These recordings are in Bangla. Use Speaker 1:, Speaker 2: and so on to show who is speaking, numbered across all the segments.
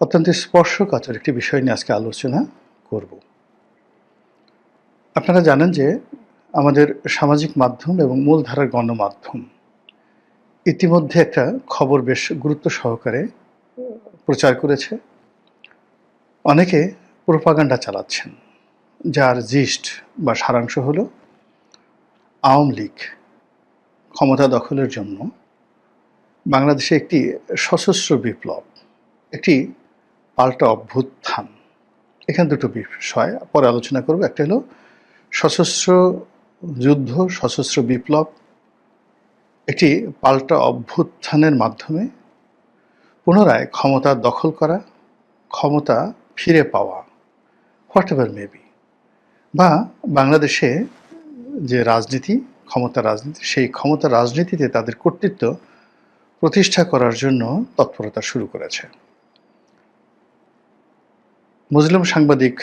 Speaker 1: অত্যন্ত স্পর্শকাতর একটি বিষয় নিয়ে আজকে আলোচনা করব। আপনারা জানেন যে আমাদের সামাজিক মাধ্যম এবং মূলধারার গণমাধ্যম ইতিমধ্যে একটা খবর বেশ গুরুত্ব সহকারে প্রচার করেছে। অনেকে প্রোপাগান্ডা চালাচ্ছেন, যার জিস্ট বা সারাংশ হলো আওয়ামী লীগ ক্ষমতা দখলের জন্য বাংলাদেশে একটি সশস্ত্র বিপ্লব, একটি পাল্টা অভ্যুত্থান। এখানে দুটো বিষয় পরে আলোচনা করব। একটা হলো সশস্ত্র যুদ্ধ, সশস্ত্র বিপ্লব, একটি পাল্টা অভ্যুত্থানের মাধ্যমে পুনরায় ক্ষমতা দখল করা, ক্ষমতা ফিরে পাওয়া, হোয়াট এভার মেবি, বা বাংলাদেশে যে রাজনীতি, ক্ষমতা রাজনীতি, সেই ক্ষমতা রাজনীতিতে তাদের কর্তৃত্ব প্রতিষ্ঠা করার জন্য তৎপরতা শুরু করেছে। মজলুম সাংবাদিক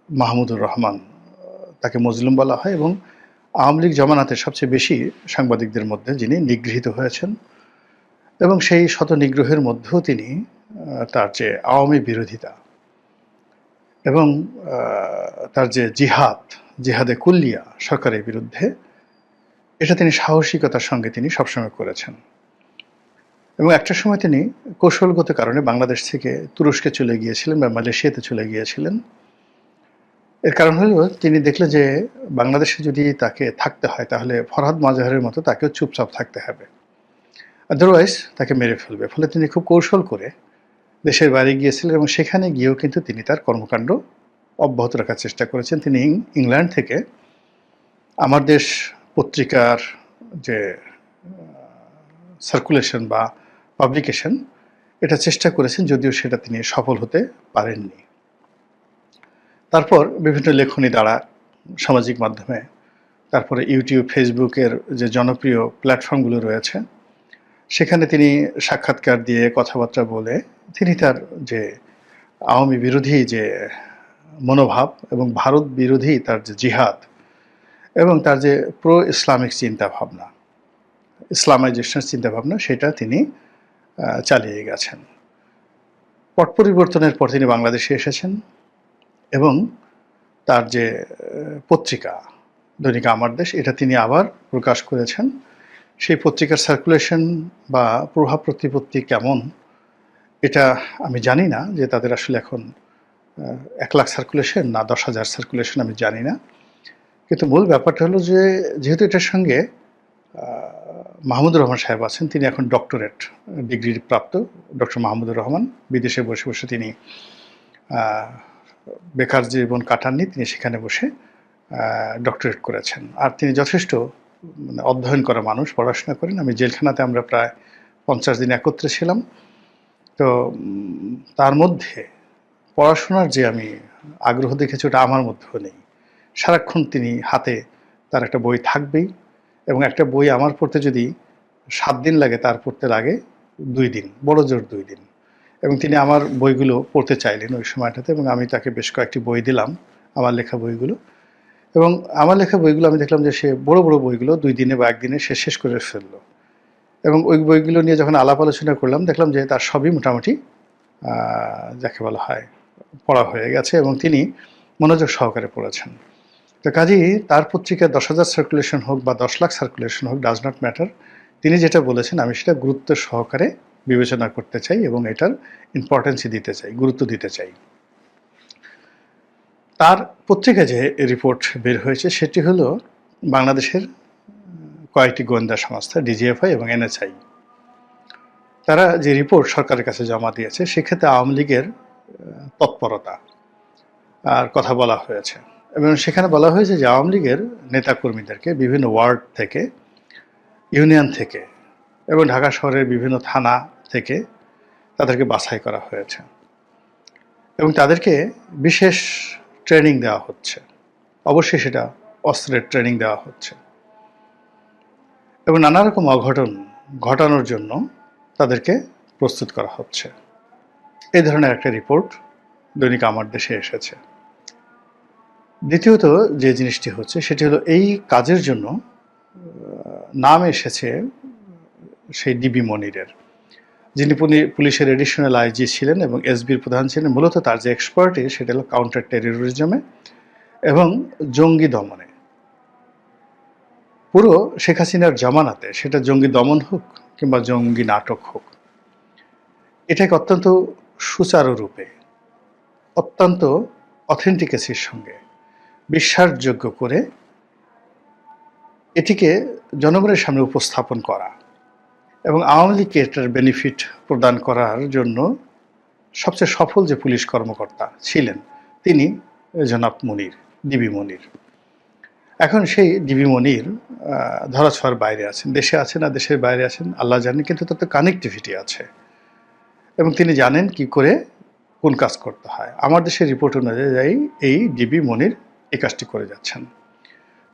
Speaker 1: মাহমুদুর রহমান, তাকে মজলুম বলা হয়, এবং আওয়ামী লীগ জমানাতে সবচেয়ে বেশি সাংবাদিকদের মধ্যে যিনি নিগৃহীত হয়েছেন, এবং সেই শত নিগ্রহের মধ্যেও তিনি তার যে আওয়ামী বিরোধিতা এবং তার যে জিহাদে কুল্লিয়া সরকারের বিরুদ্ধে, এটা তিনি সাহসিকতার সঙ্গে তিনি সবসময় করেছেন। এবং একটা সময় তিনি কৌশলগত কারণে বাংলাদেশ থেকে তুরস্কে চলে গিয়েছিলেন বা মালয়েশিয়াতে চলে গিয়েছিলেন। এর কারণ হলো তিনি দেখলেন যে বাংলাদেশে যদি তাকে থাকতে হয় তাহলে ফরহাদ মাজাহারের মতো তাকেও চুপচাপ থাকতে হবে, আদারওয়াইজ তাকে মেরে ফেলবে। ফলে তিনি খুব কৌশল করে দেশের বাইরে গিয়েছিলেন, এবং সেখানে গিয়েও কিন্তু তিনি তার কর্মকাণ্ড অব্যাহত রাখার চেষ্টা করেছেন। তিনি ইংল্যান্ড থেকে আমার দেশ পত্রিকার যে সার্কুলেশন বা পাবলিকেশন, এটা চেষ্টা করেছেন, যদিও সেটা তিনি সফল হতে পারেননি। তারপর বিভিন্ন লেখনী দ্বারা সামাজিক মাধ্যমে, তারপরে ইউটিউব, ফেসবুকের যে জনপ্রিয় প্ল্যাটফর্মগুলো রয়েছে, সেখানে তিনি সাক্ষাৎকার দিয়ে কথাবার্তা বলে তিনি তার যে আওয়ামী বিরোধী যে মনোভাব এবং ভারত বিরোধী তার যে জিহাদ এবং তার যে প্রো ইসলামিক চিন্তাভাবনা, ইসলামাইজেশনের চিন্তাভাবনা, সেটা তিনি চালিয়ে গেছেন। পট পরিবর্তনের পর তিনি বাংলাদেশে এসেছেন এবং তার যে পত্রিকা দৈনিক আমার দেশ, এটা তিনি আবার প্রকাশ করেছেন। সেই পত্রিকার সার্কুলেশন বা প্রভাব প্রতিপত্তি কেমন, এটা আমি জানি না, যে তাদের আসলে এখন 1 লাখ সার্কুলেশন না 10,000 সার্কুলেশন আমি জানি না। কিন্তু মূল ব্যাপারটা হলো যে যেহেতু এটার সঙ্গে মাহমুদুর রহমান সাহেব আছেন, তিনি এখন ডক্টরেট ডিগ্রি প্রাপ্ত ডক্টর মাহমুদুর রহমান। বিদেশে বসে বসে তিনি বেকার জীবন কাটাননি, তিনি সেখানে বসে ডক্টরেট করেছেন। আর তিনি যথেষ্ট অধ্যয়ন করা মানুষ, পড়াশোনা করেন। আমি জেলখানাতে আমরা প্রায় 50 দিন একত্রে ছিলাম। তো তার মধ্যে পড়াশোনার যে আমি আগ্রহ দেখেছি, ওটা আমার মধ্যেও নেই। সারাক্ষণ তিনি হাতে তার একটা বই থাকবেই, এবং একটা বই আমার পড়তে যদি 7 দিন লাগে, তার পড়তে লাগে 2 দিন, বড় জোর 2 দিন। এবং তিনি আমার বইগুলো পড়তে চাইলেন ওই সময়টাতে, এবং আমি তাকে বেশ কয়েকটি বই দিলাম, আমার লেখা বইগুলো। এবং আমার লেখা বইগুলো আমি দেখলাম যে সে বড় বড় বইগুলো 2 দিনে বা 1 দিনে সে শেষ করে ফেললো। এবং ওই বইগুলো নিয়ে যখন আলাপ আলোচনা করলাম, দেখলাম যে তার সবই মোটামুটি যাকে বলা হয় পড়া হয়ে গেছে, এবং তিনি মনোযোগ সহকারে পড়েছেন। তো কাজেই তার পত্রিকায় 10,000 সার্কুলেশন হোক বা 10 লাখ সার্কুলেশন হোক, ডাজ নট ম্যাটার। তিনি যেটা বলেছেন আমি সেটা গুরুত্ব সহকারে বিবেচনা করতে চাই এবং এটার ইম্পর্টেন্সই দিতে চাই, গুরুত্ব দিতে চাই। তার পত্রিকায় যে রিপোর্ট বের হয়েছে সেটি হলো বাংলাদেশের কয়েকটি গোয়েন্দা সংস্থা, ডিজিএফআই এবং এনএসআই, তারা যে রিপোর্ট সরকারের কাছে জমা দিয়েছে, সেক্ষেত্রে আওয়ামী লীগের তৎপরতা আর কথা বলা হয়েছে। এবং সেখানে বলা হয়েছে যে আওয়ামী লীগের নেতাকর্মীদেরকে বিভিন্ন ওয়ার্ড থেকে, ইউনিয়ন থেকে এবং ঢাকা শহরের বিভিন্ন থানা থেকে তাদেরকে বাছাই করা হয়েছে, এবং তাদেরকে বিশেষ ট্রেনিং দেওয়া হচ্ছে। অবশ্যই সেটা অস্ত্রের ট্রেনিং দেওয়া হচ্ছে, এবং নানা রকম অঘটন ঘটানোর জন্য তাদেরকে প্রস্তুত করা হচ্ছে। এই ধরনের একটা রিপোর্ট দৈনিক আমার দেশে এসেছে। দ্বিতীয়ত যে জিনিসটি হচ্ছে সেটি হলো এই কাজের জন্য নাম এসেছে সেই ডিবি মনিরের। যিনি পুলিশের এডিশনাল আইজি ছিলেন এবং এসবির প্রধান ছিলেন, মূলত তার যে এক্সপার্টিস সেটা হলো কাউন্টার টেররিজমে এবং জঙ্গি দমনে। পুরো শেখ হাসিনার জামানাতে সেটা জঙ্গি দমন হোক কিংবা জঙ্গি নাটক হোক, এটাকে অত্যন্ত সুচারুরূপে, অত্যন্ত অথেন্টিকেসির সঙ্গে বিশ্বাসযোগ্য করে এটিকে জনগণের সামনে উপস্থাপন করা এবং আওয়ামী লীগকে এটার বেনিফিট প্রদান করার জন্য সবচেয়ে সফল যে পুলিশ কর্মকর্তা ছিলেন তিনি জনাব মনির, ডিবি মনির। এখন সেই ডিবি মনির ধরাছোঁয়ার বাইরে আছেন, দেশে আছেন না দেশের বাইরে আছেন আল্লাহ জানেন, কিন্তু তাতে কানেক্টিভিটি আছে এবং তিনি জানেন কি করে কোন কাজ করতে হয়। আমার দেশের রিপোর্ট অনুযায়ী এই ডিবি মনির এই কাজটি করে যাচ্ছেন।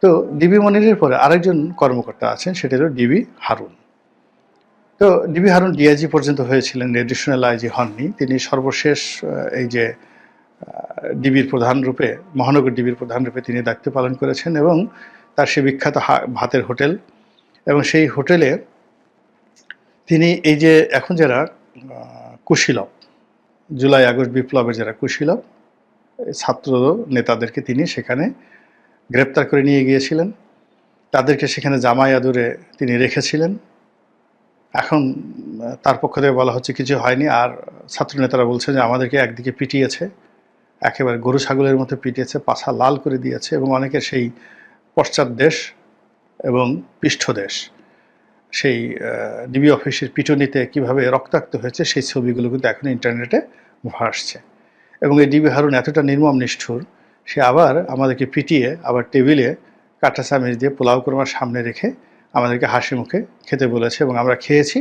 Speaker 1: তো ডিবি মনিরের পরে আরেকজন কর্মকর্তা আছেন, সেটা হলো ডিবি হারুন। তো ডিবি হারুন ডিআইজি পর্যন্ত হয়েছিলেন, এডিশনাল আইজি হননি। তিনি সর্বশেষ এই যে ডিবির প্রধান রূপে, মহানগর ডিবির প্রধান রূপে তিনি দায়িত্ব পালন করেছেন এবং তার সে বিখ্যাত ভাতের হোটেল এবং সেই হোটেলে তিনি এই যে এখন যারা কুশীলব, জুলাই আগস্ট বিপ্লবের যারা কুশীলব ছাত্র নেতাদেরকে তিনি সেখানে গ্রেপ্তার করে নিয়ে গিয়েছিলেন, তাদেরকে সেখানে জামাই আদরে তিনি রেখেছিলেন। এখন তার পক্ষ থেকে বলা হচ্ছে কিছু হয়নি, আর ছাত্র নেতারা বলছে যে আমাদেরকে একদিকে পিটিয়েছে, একেবারে গরু ছাগলের মতো পিটিয়েছে, পাছা লাল করে দিয়েছে এবং অনেকের সেই পশ্চাৎদেশ এবং পৃষ্ঠদেশ সেই ডিবি অফিসের পিটুনিতে কীভাবে রক্তাক্ত হয়েছে সেই ছবিগুলো কিন্তু এখন ইন্টারনেটে ভাসছে। এবং এই ডিবি হারুন এতটা নির্মম নিষ্ঠুর, সে আবার আমাদেরকে পিটিয়ে আবার টেবিলে কাঁটা চামচ দিয়ে পোলাও কোরমার সামনে রেখে আমাদেরকে হাসি মুখে খেতে বলেছে এবং আমরা খেয়েছি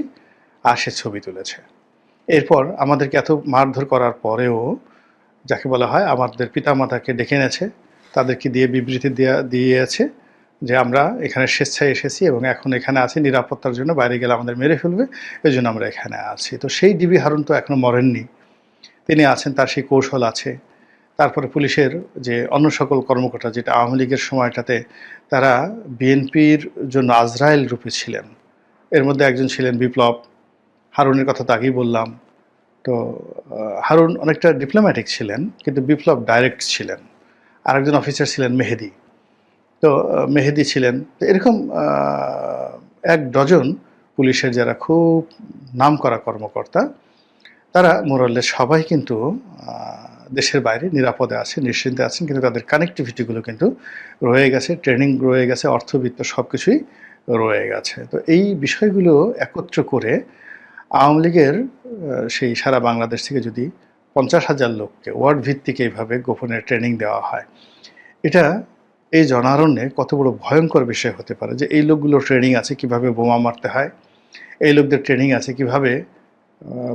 Speaker 1: আর সে ছবি তুলেছে। এরপর আমাদেরকে এত মারধর করার পরেও যাকে বলা হয় আমাদের পিতামাতাকে ডেকে এনেছে, তাদেরকে দিয়ে বিবৃতি দিয়েছে যে আমরা এখানে স্বেচ্ছায় এসেছি এবং এখন এখানে আছি নিরাপত্তার জন্য, বাইরে গেলে আমাদের মেরে ফেলবে, এই জন্য আমরা এখানে আছি। তো সেই ডিবি হারুন তো এখনও মরেননি, তিনি আছেন, তার সেই কৌশল আছে। তারপরে পুলিশের যে অন্য সকল কর্মকর্তা, যেটা আওয়ামী লীগের সময়টাতে তারা বিএনপির জন্য আজরায়েল রূপে ছিলেন, এর মধ্যে একজন ছিলেন বিপ্লব। হারুনের কথা তো আগেই বললাম। তো হারুন অনেকটা ডিপ্লোম্যাটিক ছিলেন, কিন্তু বিপ্লব ডাইরেক্ট ছিলেন। আরেকজন অফিসার ছিলেন মেহেদি। তো মেহেদি ছিলেন। তো এরকম এক ডজন পুলিশের যারা খুব নামকরা কর্মকর্তা, তারা মোরাললেস সবাই কিন্তু দেশের বাইরে নিরাপদে আছে, নিশ্চিন্তে আছেন, কিন্তু তাদের কানেক্টিভিটিগুলো কিন্তু রয়ে গেছে, ট্রেনিং রয়ে গেছে, অর্থবিত্ত সব কিছুই রয়ে গেছে। তো এই বিষয়গুলো একত্র করে আওয়ামী লীগের সেই সারা বাংলাদেশ থেকে যদি 50,000 লোককে ওয়ার্ড ভিত্তিক এইভাবে গোপনে ট্রেনিং দেওয়া হয়, এটা এই জনারণ্যে কত বড় ভয়ঙ্কর বিষয় হতে পারে যে এই লোকগুলোর ট্রেনিং আছে কিভাবে বোমা মারতে হয়, এই লোকদের ট্রেনিং আছে কিভাবে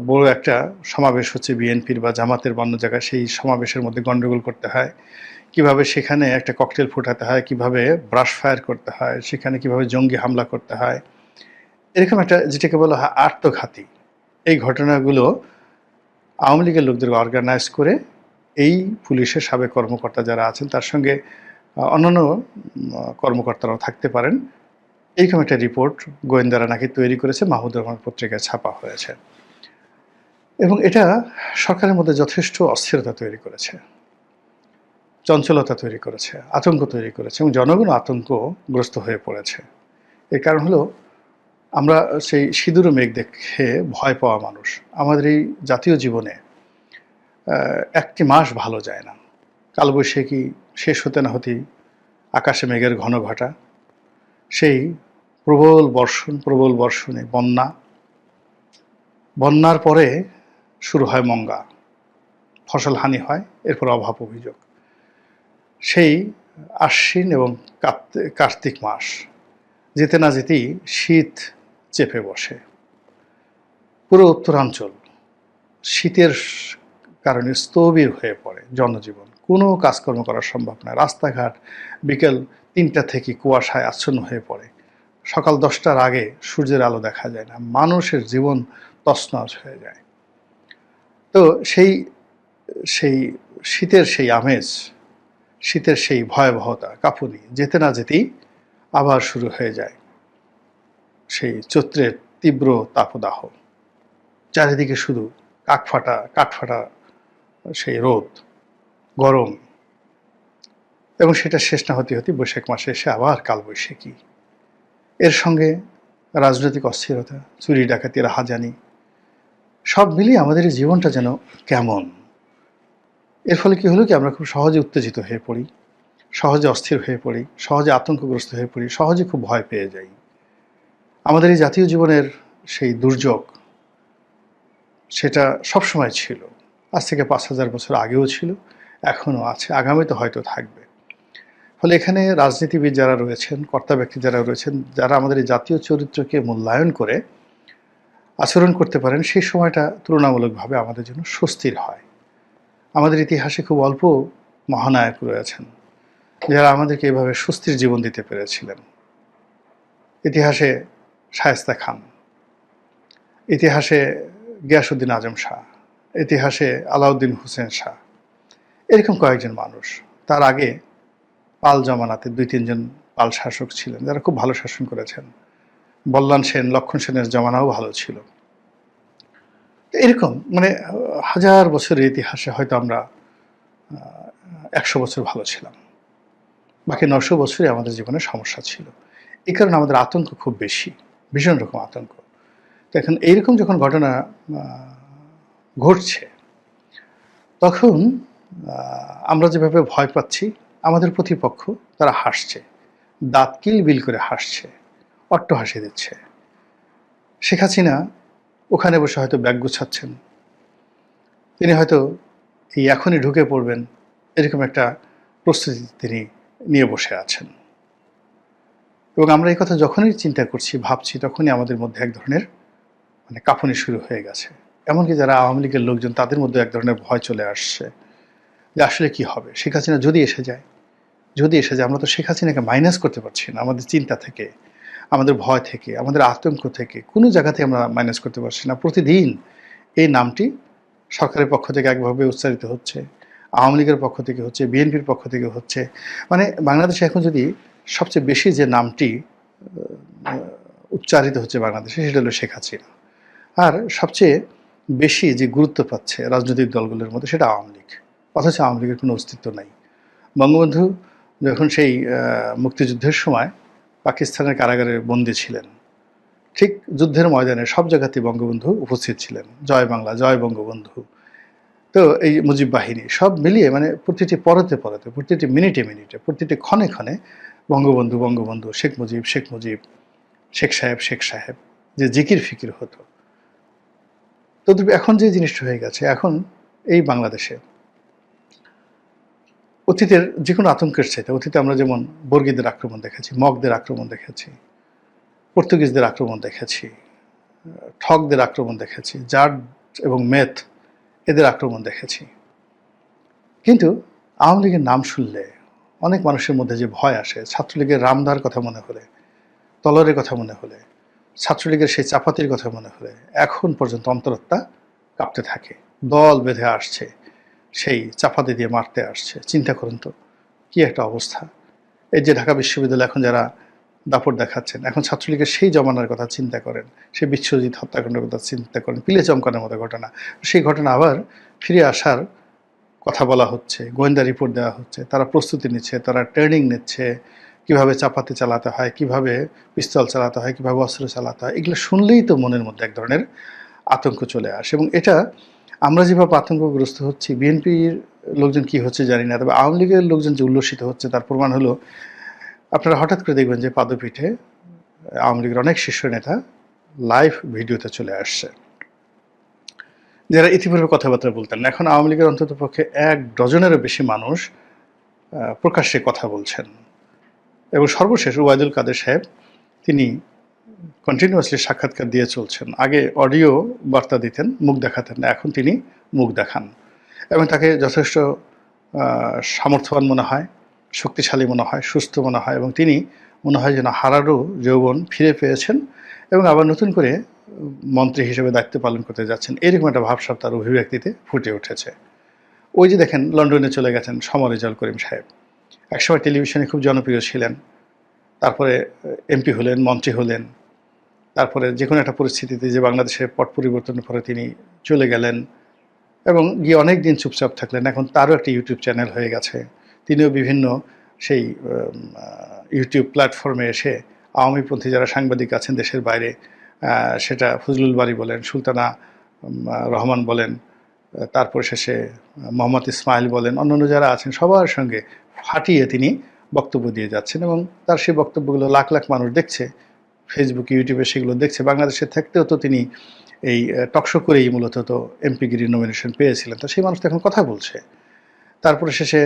Speaker 1: বড় একটা সমাবেশ হচ্ছে বিএনপির বা জামাতের অন্য জায়গায়, সেই সমাবেশের মধ্যে গণ্ডগোল করতে হয়, কিভাবে সেখানে একটা ককটেল ফোটাতে হয়, কিভাবে ব্রাশ ফায়ার করতে হয়, সেখানে কিভাবে জঙ্গি হামলা করতে হয়, এরকম একটা যেটাকে বলা হয় আত্মঘাতী এই ঘটনাগুলো আওয়ামী লীগের লোকদের অর্গানাইজ করে এই পুলিশের সাবেক কর্মকর্তা যারা আছেন, তার সঙ্গে অন্যান্য কর্মকর্তারাও থাকতে পারেন, এইরকম একটা রিপোর্ট গোয়েন্দারা নাকি তৈরি করেছে, মাহমুদুর রহমান পত্রিকায় ছাপা হয়েছে। এবং এটা সরকারের মধ্যে যথেষ্ট অস্থিরতা তৈরি করেছে, চঞ্চলতা তৈরি করেছে, আতঙ্ক তৈরি করেছে এবং জনগণ আতঙ্কগ্রস্ত হয়ে পড়েছে। এর কারণ হলো আমরা সেই সিঁদুর মেঘ দেখে ভয় পাওয়া মানুষ। আমাদের এই জাতীয় জীবনে একটি মাস ভালো যায় না, কালবৈশাখী শেষ হতে না হতেই আকাশে মেঘের ঘন ঘটা, সেই প্রবল বর্ষণে বন্যার পরে শুরু হয় মঙ্গা, ফসল হানি হয়, এরপর অভাব অভিযোগ, সেই আশ্বিন এবং কার্তিক মাস যেতে না যেতেই শীত চেপে বসে। পুরো উত্তরাঞ্চল শীতের কারণে স্থবির হয়ে পড়ে, জনজীবন, কোনো কাজকর্ম করা সম্ভব নয়। রাস্তাঘাট বিকেল 3টা থেকে কুয়াশায় আচ্ছন্ন হয়ে পড়ে, সকাল 10টার আগে সূর্যের আলো দেখা যায় না, মানুষের জীবন তছনছ হয়ে যায়। তো সেই শীতের সেই আমেজ, শীতের সেই ভয়াবহতা, কাঁপুনি যেতে না যেতেই আবার শুরু হয়ে যায় সেই চৈত্রের তীব্র তাপদাহ, চারিদিকে শুধু কাঠফাটা সেই রোদ, গরম, এবং সেটা শেষ না হতে হতে বৈশাখ মাসে এসে আবার কালবৈশাখী। এর সঙ্গে রাজনৈতিক অস্থিরতা, চুরি ডাকাতি, রাহাজানি, সব মিলিয়ে আমাদের এই জীবনটা যেন কেমন। এর ফলে কি হলো কি, আমরা খুব সহজে উত্তেজিত হয়ে পড়ি, সহজে অস্থির হয়ে পড়ি, সহজে আতঙ্কগ্রস্ত হয়ে পড়ি, সহজে খুব ভয় পেয়ে যাই। আমাদের এই জাতীয় জীবনের সেই দুর্যোগ, সেটা সবসময় ছিল। আজ থেকে ৫,০০০ বছর আগেও ছিল, এখনও আছে, আগামীতে হয়তো থাকবে। ফলে এখানে রাজনীতিবিদ যারা রয়েছেন, কর্তা ব্যক্তি যারা রয়েছেন, যারা আমাদের এই জাতীয় চরিত্রকে মূল্যায়ন করে আচরণ করতে পারেন, সেই সময়টা তুলনামূলকভাবে আমাদের জন্য স্বস্তির হয়। আমাদের ইতিহাসে খুব অল্প মহানায়ক রয়েছেন যারা আমাদেরকে এভাবে স্বস্তির জীবন দিতে পেরেছিলেন। ইতিহাসে শায়েস্তা খান, ইতিহাসে গিয়াসউদ্দিন আজম শাহ, ইতিহাসে আলাউদ্দিন হোসেন শাহ, এরকম কয়েকজন মানুষ। তার আগে পাল জমানাতে ২-৩ জন পাল শাসক ছিলেন যারা খুব ভালো শাসন করেছেন। বল্লাল সেন, লক্ষণ সেনের জমানাও ভালো ছিল। এরকম মানে হাজার বছরের ইতিহাসে হয়তো আমরা ১০০ বছর ভালো ছিলাম, বাকি ৯০০ বছরই আমাদের জীবনে সমস্যা ছিল। এই কারণে আমাদের আতঙ্ক খুব বেশি, ভীষণ রকম আতঙ্ক। তো এখন এইরকম যখন ঘটনা ঘটছে, তখন আমরা যেভাবে ভয় পাচ্ছি, আমাদের প্রতিপক্ষ তারা হাসছে, দাঁত কিলবিল করে হাসছে, অট্টহাসি দিচ্ছে। শেখ হাসিনা ওখানে বসে হয়তো ব্যাগ গুছাচ্ছেন, তিনি হয়তো এই এখনই ঢুকে পড়বেন এরকম একটা প্রস্তুতি তিনি নিয়ে বসে আছেন। এবং আমরা এই কথা যখনই চিন্তা করছি, ভাবছি, তখনই আমাদের মধ্যে এক ধরনের মানে কাঁপুনি শুরু হয়ে গেছে। এমনকি যারা আওয়ামী লীগের লোকজন, তাদের মধ্যে এক ধরনের ভয় চলে আসছে যে আসলে কি হবে, শেখ হাসিনা যদি এসে যায়। আমরা তো শেখ হাসিনাকে মাইনাস করতে পারছি না, আমাদের চিন্তা থেকে, আমাদের ভয় থেকে, আমাদের আতঙ্ক থেকে, কোনো জায়গাতে আমরা মাইনাস করতে পারছি না। প্রতিদিন এই নামটি সরকারের পক্ষ থেকে একভাবে উচ্চারিত হচ্ছে, আওয়ামী লীগের পক্ষ থেকে হচ্ছে, বিএনপির পক্ষ থেকে হচ্ছে। মানে বাংলাদেশে এখন যদি সবচেয়ে বেশি যে নামটি উচ্চারিত হচ্ছে বাংলাদেশে, সেটা হলো শেখ হাসিনা। আর সবচেয়ে বেশি যে গুরুত্ব পাচ্ছে রাজনৈতিক দলগুলোর মধ্যে, সেটা আওয়ামী লীগ। অথচ আওয়ামী লীগের কোনো অস্তিত্ব নাই। বঙ্গবন্ধু যখন সেই মুক্তিযুদ্ধের সময় পাকিস্তানের কারাগারে বন্দী ছিলেন, ঠিক যুদ্ধের ময়দানে সব জায়গাতেই বঙ্গবন্ধু উপস্থিত ছিলেন। জয় বাংলা, জয় বঙ্গবন্ধু। তো এই মুজিব বাহিনী সব মিলিয়ে মানে প্রতিটি পরতে, প্রতিটি মিনিটে, প্রতিটি ক্ষণে বঙ্গবন্ধু, শেখ মুজিব, শেখ সাহেব যে জিকির ফিকির হতো। তো এখন যে জিনিসটা হয়ে গেছে, এখন এই বাংলাদেশে অতীতের যে কোনো আতঙ্কের চাইতে, অতীতে আমরা যেমন বর্গীদের আক্রমণ দেখেছি, মগদের আক্রমণ দেখেছি, পর্তুগিজদের আক্রমণ দেখেছি, ঠকদের আক্রমণ দেখেছি, জাট এবং মেথ এদের আক্রমণ দেখেছি। কিন্তু আওয়ামী লীগের নাম শুনলে অনেক মানুষের মধ্যে যে ভয় আসে, ছাত্রলীগের রামদার কথা মনে হলে, তলরের কথা মনে হলে, ছাত্রলীগের সেই চাপাতির কথা মনে হলে এখন পর্যন্ত অন্তরাত্মা কাঁপতে থাকে। দল বেঁধে আসছে, সেই চাপাতি দিয়ে মারতে আসছে। চিন্তা করুন তো কি একটা অবস্থা। এই যে ঢাকা বিশ্ববিদ্যালয়ে এখন যারা দাপট দেখাচ্ছেন, এখন ছাত্রলীগের সেই জমানার কথা চিন্তা করেন, সেই বিশ্বজিৎ হত্যাকাণ্ডের কথা চিন্তা করেন, পিলে চমকানোর মতো ঘটনা। সেই ঘটনা আবার ফিরে আসার কথা বলা হচ্ছে, গোয়েন্দা রিপোর্ট দেওয়া হচ্ছে, তারা প্রস্তুতি নিচ্ছে, তারা ট্রেনিং নিচ্ছে, কিভাবে চাপাতি চালাতে হয়, কিভাবে পিস্তল চালাতে হয়, কিভাবে অস্ত্র চালাতে হয়। এগুলো শুনলেই তো মনের মধ্যে এক ধরনের আতঙ্ক চলে আসে। এবং এটা আমরা যেভাবে আতঙ্কগ্রস্ত হচ্ছি, বিএনপির লোকজন কি হচ্ছে জানি না, তবে আওয়ামী লীগের লোকজন যে উল্লসিত হচ্ছে তার প্রমাণ হলো, আপনারা হঠাৎ করে দেখবেন যে পাদপীঠে আওয়ামী লীগের অনেক শীর্ষ নেতা লাইভ ভিডিওতে চলে আসছে, যারা ইতিপূর্বে কথাবার্তা বলতেন না। এখন আওয়ামী লীগের অন্তত পক্ষে ১ ডজনেরও বেশি মানুষ প্রকাশ্যে কথা বলছেন। এবং সর্বশেষ ওবায়দুল কাদের সাহেব, তিনি কন্টিনিউয়াসলি সাক্ষাৎকার দিয়ে চলছেন। আগে অডিও বার্তা দিতেন, মুখ দেখাতেন না, এখন তিনি মুখ দেখান এবং তাকে যথেষ্ট সামর্থ্যবান মনে হয়, শক্তিশালী মনে হয়, সুস্থ মনে হয়, এবং তিনি মনে হয় যেন হারানো যৌবন ফিরে পেয়েছেন এবং আবার নতুন করে মন্ত্রী হিসেবে দায়িত্ব পালন করতে যাচ্ছেন। এরকম একটা ভাবসাব তার অভিব্যক্তিতে ফুটে উঠেছে। ওই যে দেখেন লন্ডনে চলে গেছেন রেজাউল করিম সাহেব, একসময় টেলিভিশনে খুব জনপ্রিয় ছিলেন, তারপরে এমপি হলেন, মন্ত্রী হলেন, তারপরে যে কোনো একটা পরিস্থিতিতে যে বাংলাদেশের পট পরিবর্তনের পরে তিনি চলে গেলেন এবং গিয়ে অনেক দিন চুপচাপ থাকলেন। এখন তারও একটা ইউটিউব চ্যানেল হয়ে গেছে। তিনিও বিভিন্ন সেই ইউটিউব প্ল্যাটফর্মে এসে আওয়ামীপন্থী যারা সাংবাদিক আছেন দেশের বাইরে, সেটা ফজলুল বারী বলেন, সুলতানা রহমান বলেন, তারপর শেষে মোহাম্মদ ইসমাইল বলেন, অন্যান্য যারা আছেন সবার সঙ্গে ফাটিয়ে তিনি বক্তব্য দিয়ে যাচ্ছেন এবং তার সেই বক্তব্যগুলো লাখ লাখ মানুষ দেখছে, ফেসবুক ইউটিউবে সেগুলো দেখছে। বাংলাদেশে থাকতেও তো তিনি এই টকশো করেই মূলত তো এমপিগিরি নমিনেশন পেয়েছিলেন, তো সেই মানুষ তো এখন কথা বলছে। তারপরে শেষে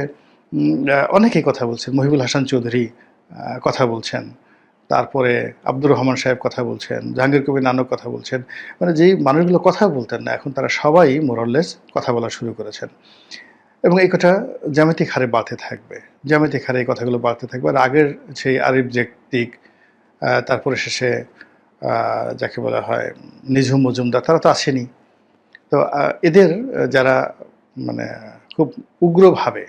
Speaker 1: অনেকেই কথা বলছেন, মহিবুল হাসান চৌধুরী কথা বলছেন, তারপরে আব্দুর রহমান সাহেব কথা বলছেন, জাহাঙ্গীর কবির নানক কথা বলছেন। মানে যেই মানুষগুলো কথা বলতেন না, এখন তারা সবাই মোরলেস কথা বলা শুরু করেছেন এবং এই কথা জ্যামিতিক হারে বাড়তে থাকবে, জ্যামিতিক হারে এই কথাগুলো বাড়তে থাকবে। আর আগের সেই আরিফ জেকতিক, তারপরে শেষে যাকে বলা হয় নিঝুম মজুমদার, তারা তো আসেনি। তো এদের যারা মানে খুব উগ্রভাবে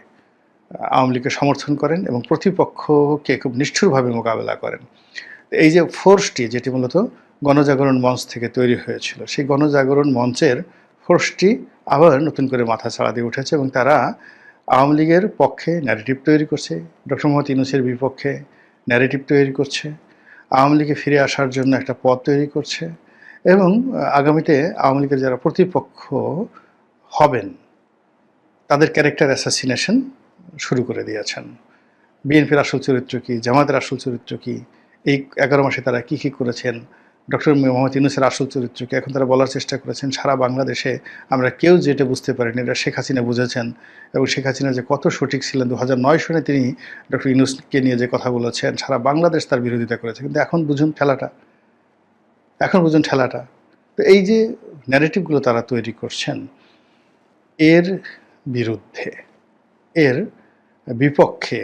Speaker 1: আওয়ামী লীগকে সমর্থন করেন এবং প্রতিপক্ষকে খুব নিষ্ঠুরভাবে মোকাবেলা করেন, এই যে ফোর্সটি যেটি মূলত গণজাগরণ মঞ্চ থেকে তৈরি হয়েছিল, সেই গণজাগরণ মঞ্চের ফোর্সটি আবার নতুন করে মাথা ছাড়া দিয়ে উঠেছে এবং তারা আওয়ামী লীগের পক্ষে ন্যারেটিভ তৈরি করছে, ডক্টর মোহাম্মদ ইউনূসের বিপক্ষে ন্যারেটিভ তৈরি করছে, আওয়ামী লীগে ফিরে আসার জন্য একটা পথ তৈরি করছে এবং আগামীতে আওয়ামী লীগের যারা প্রতিপক্ষ হবেন তাদের ক্যারেক্টার অ্যাসাসিনেশন শুরু করে দিয়েছেন। বিএনপির আসল চরিত্র কী, জামাতের আসল চরিত্র কী, এই 11 মাসে তারা কী কী করেছেন, ডক্টর মোহাম্মদ ইউনূসের আসল চরিত্র কী, এখন তারা বলার চেষ্টা করেছেন সারা বাংলাদেশে আমরা কেউ যেটা বুঝতে পারিনি এটা শেখ হাসিনা বুঝেছেন এবং শেখ হাসিনা যে কত সঠিক ছিলেন। 2009 সনে তিনি ডক্টর ইউনূসকে নিয়ে যে কথা বলেছেন, সারা বাংলাদেশ তার বিরোধিতা করেছে, কিন্তু এখন বুঝুন ঠেলাটা, এখন বুঝুন ঠেলাটা। তো এই যে ন্যারেটিভগুলো তারা তৈরি করছেন, এর বিরুদ্ধে, এর বিপক্ষে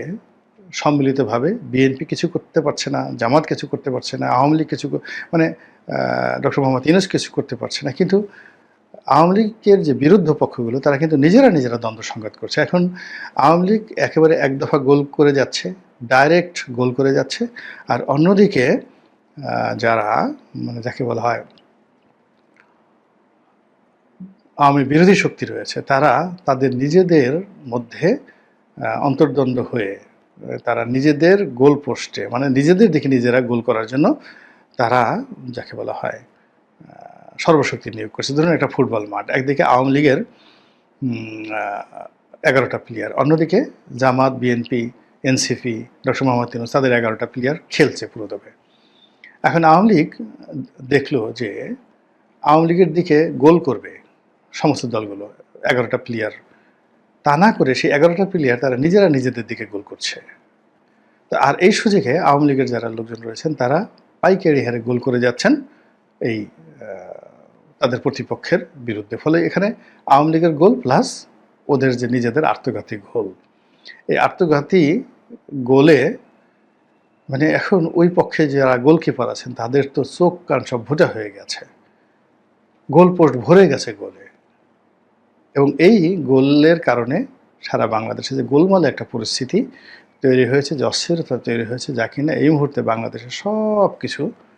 Speaker 1: সম্মিলিতভাবে বিএনপি কিছু করতে পারছে না, জামাত কিছু করতে পারছে না, আওয়ামী লীগ কিছু মানে ডক্টর মোহাম্মদ ইউনূস কিছু করতে পারছে না, কিন্তু আওয়ামী লীগের যে বিরুদ্ধ পক্ষগুলো তারা কিন্তু নিজেরা নিজেরা দ্বন্দ্ব সংঘাত করছে। এখন আওয়ামী লীগ একেবারে এক দফা গোল করে যাচ্ছে, ডাইরেক্ট গোল করে যাচ্ছে, আর অন্যদিকে যারা মানে যাকে বলা হয় আওয়ামী বিরোধী শক্তি রয়েছে, তারা তাদের নিজেদের মধ্যে অন্তর্দ্বন্দ্ব হয়ে তারা নিজেদের গোল পোস্টে মানে নিজেদের দিকে নিজেরা গোল করার জন্য তারা যাকে বলা হয় সর্বশক্তি নিয়োগ করছে। ধরুন একটা ফুটবল মাঠ, একদিকে আওয়ামী লীগের 11টা প্লেয়ার, অন্যদিকে Jamaat, BNP, NCP, doctor Mohammad Yunus তাদের 11টা প্লেয়ার খেলছে পুরোদমে। এখন আওয়ামী লীগ দেখলো যে আওয়ামী লীগের দিকে গোল করবে সমস্ত দলগুলো 11টা প্লেয়ার, তা না করে সেই 11টা প্লেয়ার তারা নিজেরা নিজেদের দিকে গোল করছে। আর এই সুযোগে আওয়ামী লীগের যারা লোকজন রয়েছেন তারা পাইকারি হারে গোল করে যাচ্ছেন এই তাদের প্রতিপক্ষের বিরুদ্ধে। ফলে এখানে আওয়ামী লীগের গোল প্লাস ওদের যে নিজেদের আত্মঘাতী গোল, এই আত্মঘাতী গোলে মানে এখন ওই পক্ষে যারা গোলকিপার আছেন তাদের তো চোখ কান সব ভোটা হয়ে গেছে, গোল পোস্ট ভরে গেছে গোলে। এবং এই গোলের কারণে সারা বাংলাদেশে যে গোলমালে একটা পরিস্থিতি তৈরি হয়েছে, যে অস্থিরতা তৈরি হয়েছে, যা কিনা এই মুহূর্তে বাংলাদেশের সব কিছু